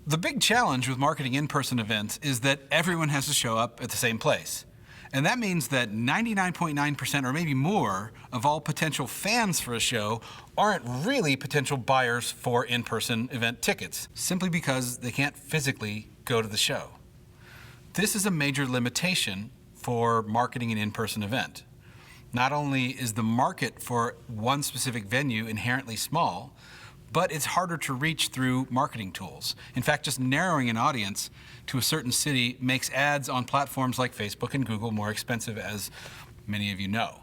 The big challenge with marketing in-person events is that everyone has to show up at the same place. And that means that 99.9% or maybe more of all potential fans for a show aren't really potential buyers for in-person event tickets, simply because they can't physically go to the show. This is a major limitation for marketing an in-person event. Not only is the market for one specific venue inherently small, but it's harder to reach through marketing tools. In fact, just narrowing an audience to a certain city makes ads on platforms like Facebook and Google more expensive, as many of you know.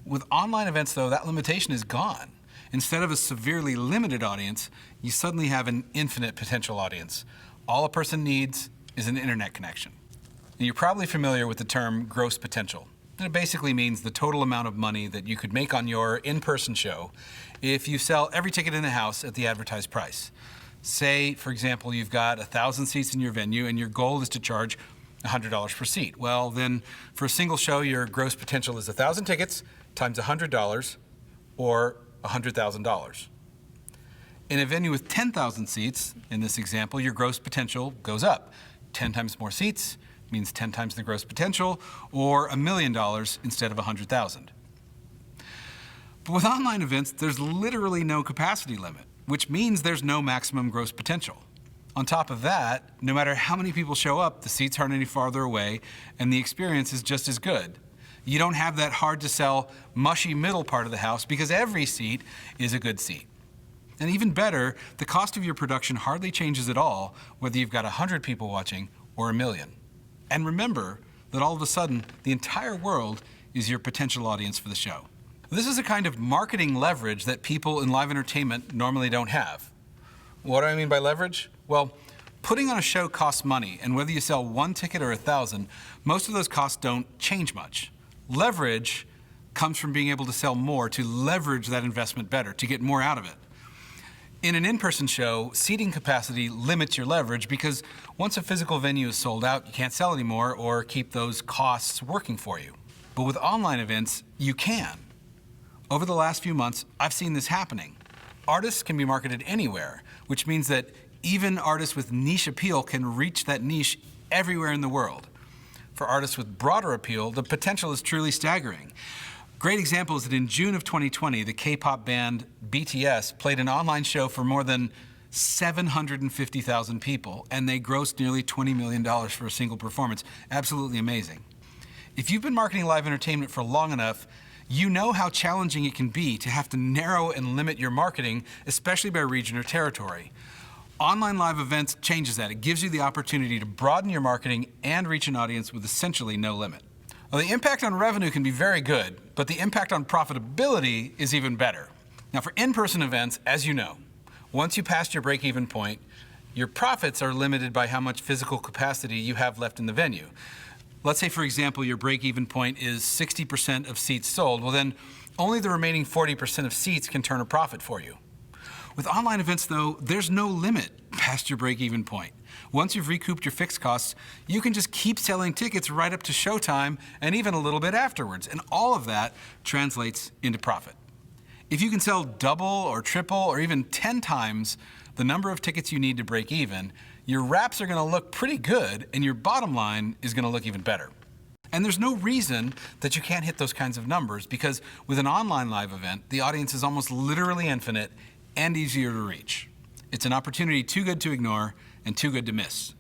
With online events, though, that limitation is gone. Instead of a severely limited audience, you suddenly have an infinite potential audience. All a person needs is an internet connection. And you're probably familiar with the term gross potential. It basically means the total amount of money that you could make on your in-person show if you sell every ticket in the house at the advertised price. Say, for example, you've got 1,000 seats in your venue and your goal is to charge $100 per seat. Well, then for a single show, your gross potential is 1,000 tickets times $100 or $100,000. In a venue with 10,000 seats, in this example, your gross potential goes up. 10 times more seats means 10 times the gross potential, or $1 million instead of 100,000. But with online events, there's literally no capacity limit, which means there's no maximum gross potential. On top of that, no matter how many people show up, the seats aren't any farther away, and the experience is just as good. You don't have that hard-to-sell, mushy middle part of the house because every seat is a good seat. And even better, the cost of your production hardly changes at all, whether you've got 100 people watching or 1 million. And remember that all of a sudden, the entire world is your potential audience for the show. This is a kind of marketing leverage that people in live entertainment normally don't have. What do I mean by leverage? Well, putting on a show costs money, and whether you sell 1 ticket or 1,000, most of those costs don't change much. Leverage comes from being able to sell more, to leverage that investment better, to get more out of it. In an in-person show, seating capacity limits your leverage because once a physical venue is sold out, you can't sell anymore or keep those costs working for you. But with online events, you can. Over the last few months, I've seen this happening. Artists can be marketed anywhere, which means that even artists with niche appeal can reach that niche everywhere in the world. For artists with broader appeal, the potential is truly staggering. Great example is that in June of 2020, the K-pop band BTS played an online show for more than 750,000 people, and they grossed nearly $20 million for a single performance. Absolutely amazing. If you've been marketing live entertainment for long enough, you know how challenging it can be to have to narrow and limit your marketing, especially by region or territory. Online live events changes that. It gives you the opportunity to broaden your marketing and reach an audience with essentially no limit. Well, the impact on revenue can be very good, but the impact on profitability is even better. Now, for in-person events, as you know, once you pass your break-even point, your profits are limited by how much physical capacity you have left in the venue. Let's say, for example, your break-even point is 60% of seats sold. Well, then only the remaining 40% of seats can turn a profit for you. With online events, though, there's no limit past your break-even point. Once you've recouped your fixed costs, you can just keep selling tickets right up to showtime and even a little bit afterwards, and all of that translates into profit. If you can sell double or triple or even 10 times the number of tickets you need to break even, your wraps are going to look pretty good and your bottom line is going to look even better. And there's no reason that you can't hit those kinds of numbers because with an online live event, the audience is almost literally infinite and easier to reach. It's an opportunity too good to ignore and too good to miss.